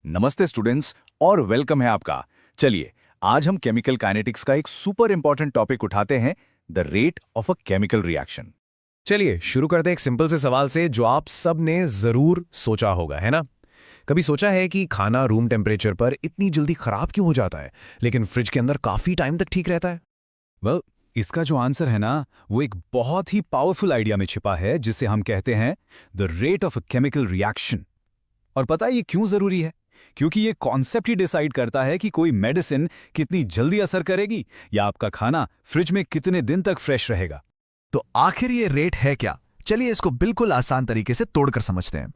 नमस्ते स्टूडेंट्स और वेलकम है आपका। चलिए आज हम केमिकल काइनेटिक्स का एक सुपर इंपॉर्टेंट टॉपिक उठाते हैं, the rate of a chemical reaction. चलिए शुरू करते हैं एक सिंपल से सवाल से जो आप सब ने जरूर सोचा होगा, है ना? कभी सोचा है कि खाना रूम टेम्परेचर पर इतनी जल्दी खराब क्यों हो जाता है लेकिन फ्रिज के अंदर काफी टाइम तक ठीक रहता है? वेल, इसका जो आंसर है ना, वो एक बहुत ही पावरफुल आइडिया में छिपा है जिसे हम कहते हैं the rate of a chemical reaction. और पता है ये क्यों जरूरी है? क्योंकि ये कॉन्सेप्ट ही डिसाइड करता है कि कोई मेडिसिन कितनी जल्दी असर करेगी या आपका खाना फ्रिज में कितने दिन तक फ्रेश रहेगा। तो आखिर ये रेट है क्या? चलिए इसको बिल्कुल आसान तरीके से तोड़कर समझते हैं।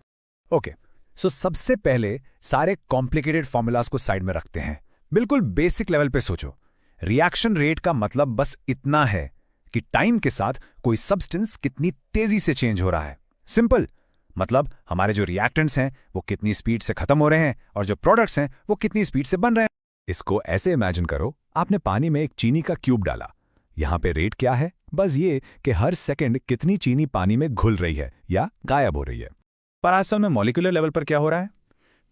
ओके, सो सबसे पहले सारे कॉम्प्लिकेटेड फॉर्मूलाज को साइड में रखते हैं। बिल्कुल बेसिक लेवल पे सोचो। रिएक्शन रेट का मतलब बस इतना है कि टाइम के साथ कोई सब्सटेंस कितनी तेजी से चेंज हो रहा है। सिंपल, मतलब हमारे जो रिएक्टेंट्स हैं वो कितनी स्पीड से खत्म हो रहे हैं और जो प्रोडक्ट्स हैं वो कितनी स्पीड से बन रहे हैं। इसको ऐसे इमेजिन करो, आपने पानी में एक चीनी का क्यूब डाला। यहाँ पे रेट क्या है? बस ये कि हर सेकंड कितनी चीनी पानी में घुल रही है या गायब हो रही है। पर असल में मॉलिक्यूलर लेवल पर क्या हो रहा है?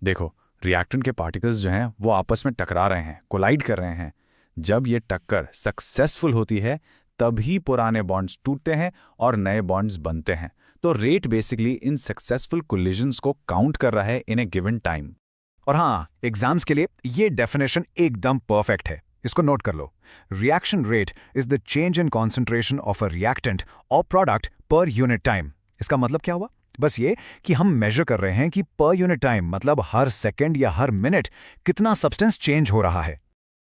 देखो, रिएक्टेंट के पार्टिकल्स जो हैं वो आपस में टकरा रहे हैं, कोलाइड कर रहे हैं। जब ये टक्कर सक्सेसफुल होती है तभी पुराने बॉन्ड्स टूटते हैं और नए बॉन्ड्स बनते हैं। तो रेट बेसिकली इन सक्सेसफुल कोलिजन्स को काउंट कर रहा है इन ए गिवन टाइम। और हाँ, एग्जाम्स के लिए ये डेफिनेशन एकदम परफेक्ट है, इसको नोट कर लो। Reaction rate is the change in concentration of a reactant और प्रोडक्ट पर यूनिट टाइम। इसका मतलब क्या हुआ? बस ये कि हम मेजर कर रहे हैं कि पर यूनिट टाइम मतलब हर सेकेंड या हर मिनट कितना सब्सटेंस चेंज हो रहा है।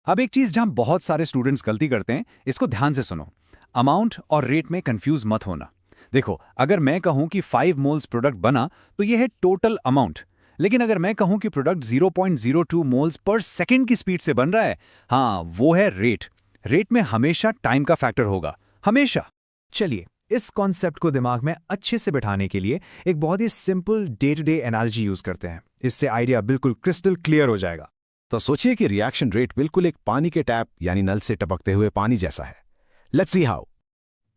अब एक चीज जहां बहुत सारे स्टूडेंट्स गलती करते हैं, इसको ध्यान से सुनो। अमाउंट और रेट में कंफ्यूज मत होना। देखो, अगर मैं कहूं कि 5 मोल्स प्रोडक्ट बना तो यह है टोटल अमाउंट। लेकिन अगर मैं कहूं कि प्रोडक्ट 0.02 मोल्स पर सेकंड की स्पीड से बन रहा है, हाँ, वो है रेट। रेट में हमेशा टाइम का फैक्टर होगा, हमेशा। चलिए इस कॉन्सेप्ट को दिमाग में अच्छे से बिठाने के लिए एक बहुत ही simple day to day analogy use करते हैं। इससे आइडिया बिल्कुल क्रिस्टल क्लियर हो जाएगा। तो सोचिए कि रिएक्शन रेट बिल्कुल एक पानी के टैप यानी नल से टपकते हुए पानी जैसा है। Let's see how.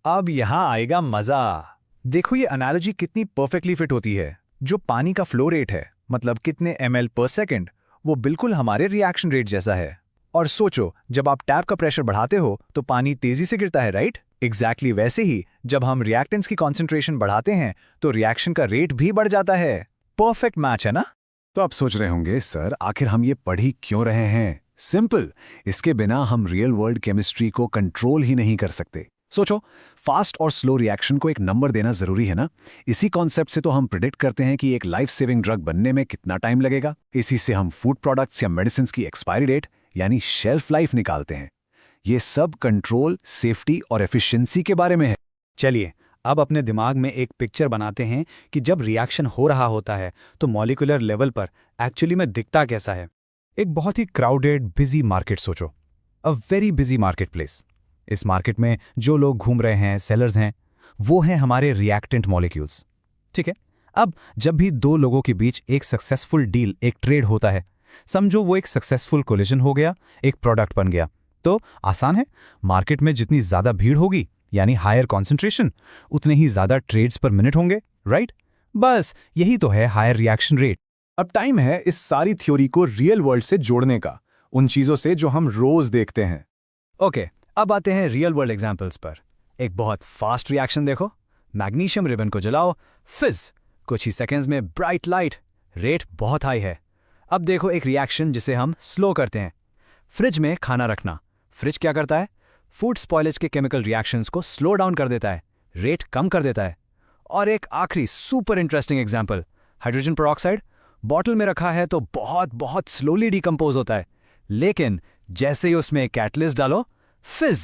अब यहां आएगा मजा। देखो ये एनालॉजी कितनी परफेक्टली फिट होती है। जो पानी का फ्लो रेट है, मतलब कितने ml पर सेकेंड, वो बिल्कुल हमारे रिएक्शन रेट जैसा है। और सोचो, जब आप टैप का प्रेशर बढ़ाते हो तो पानी तेजी से गिरता है, राइट? एग्जैक्टली वैसे ही जब हम रिएक्टेंट्स की कॉन्सेंट्रेशन बढ़ाते हैं तो रिएक्शन का रेट भी बढ़ जाता है। परफेक्ट मैच है ना? तो आप सोच रहे होंगे, सर आखिर हम ये पढ़ ही क्यों रहे हैं? सिंपल, इसके बिना हम रियल वर्ल्ड केमिस्ट्री को कंट्रोल ही नहीं कर सकते। सोचो, फास्ट और स्लो रिएक्शन को एक नंबर देना जरूरी है ना? इसी कॉन्सेप्ट से तो हम प्रिडिक्ट करते हैं कि एक लाइफ सेविंग ड्रग बनने में कितना टाइम लगेगा। इसी से हम फूड प्रोडक्ट्स या मेडिसिन की एक्सपायरी डेट यानी शेल्फ लाइफ निकालते हैं। ये सब कंट्रोल, सेफ्टी और एफिशिएंसी के बारे में है। चलिए अब अपने दिमाग में एक पिक्चर बनाते हैं कि जब रिएक्शन हो रहा होता है तो मॉलिक्यूलर लेवल पर एक्चुअली में दिखता कैसा है। एक बहुत ही क्राउडेड बिजी मार्केट सोचो, a very busy market place. इस मार्केट में जो लोग घूम रहे हैं, सेलर्स हैं, वो हैं हमारे रिएक्टेंट मॉलिक्यूल्स। ठीक है, अब जब भी दो लोगों के बीच एक सक्सेसफुल डील, एक ट्रेड होता है, समझो वो एक सक्सेसफुल कोलिजन हो गया, एक प्रोडक्ट बन गया, तो आसान है, मार्केट में जितनी ज्यादा भीड़ होगी यानी हायर कॉन्सेंट्रेशन, उतने ही ज्यादा ट्रेड्स पर मिनट होंगे, राइट? बस यही तो है हायर रिएक्शन रेट। अब टाइम है इस सारी थ्योरी को रियल वर्ल्ड से जोड़ने का, उन चीजों से जो हम रोज देखते हैं। ओके, अब आते हैं रियल वर्ल्ड एग्जांपल्स पर। एक बहुत फास्ट रिएक्शन देखो। मैग्नीशियम रिबन को जलाओ, फिज, कुछ ही सेकेंड्स में ब्राइट लाइट, रेट बहुत हाई है। अब देखो एक रिएक्शन जिसे हम स्लो करते हैं। फ्रिज में खाना रखना। फ्रिज क्या करता है? फूड स्पॉइलेज के केमिकल रिएक्शंस को स्लो डाउन कर देता है, रेट कम कर देता है। और एक आखिरी super interesting example, hydrogen peroxide bottle में रखा है तो बहुत बहुत स्लोली डिकम्पोज होता है, लेकिन जैसे ही उसमें कैटलिस्ट डालो, फिज,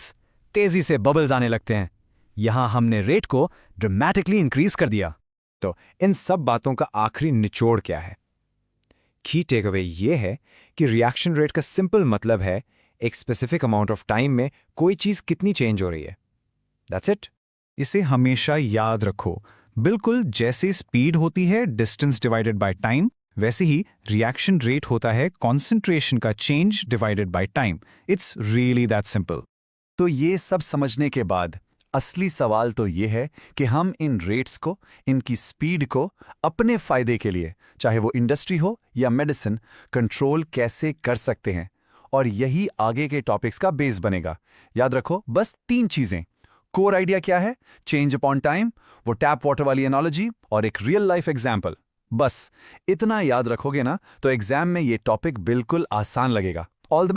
तेजी से बबल्स आने लगते हैं। यहां हमने रेट को ड्रामेटिकली इंक्रीज कर दिया। तो इन सब बातों का आखिरी निचोड़ क्या है? की टेक अवे ये है कि रिएक्शन रेट का सिंपल मतलब है एक स्पेसिफिक अमाउंट ऑफ टाइम में कोई चीज कितनी चेंज हो रही है। That's it. इसे हमेशा याद रखो। बिल्कुल जैसे स्पीड होती है डिस्टेंस डिवाइडेड बाय टाइम, वैसे ही रिएक्शन रेट होता है कॉन्सेंट्रेशन का change divided by time. It's really that simple. तो ये सब समझने के बाद असली सवाल तो ये है कि हम इन रेट्स को, इनकी स्पीड को अपने फायदे के लिए, चाहे वो इंडस्ट्री हो या मेडिसिन, कंट्रोल कैसे कर सकते हैं। और यही आगे के टॉपिक्स का बेस बनेगा। याद रखो बस 3 चीजें। कोर आइडिया क्या है? चेंज अपॉन टाइम, वो टैप वाटर वाली एनालॉजी और एक रियल लाइफ एग्जाम्पल। बस इतना याद रखोगे ना तो एग्जाम में ये टॉपिक बिल्कुल आसान लगेगा। All the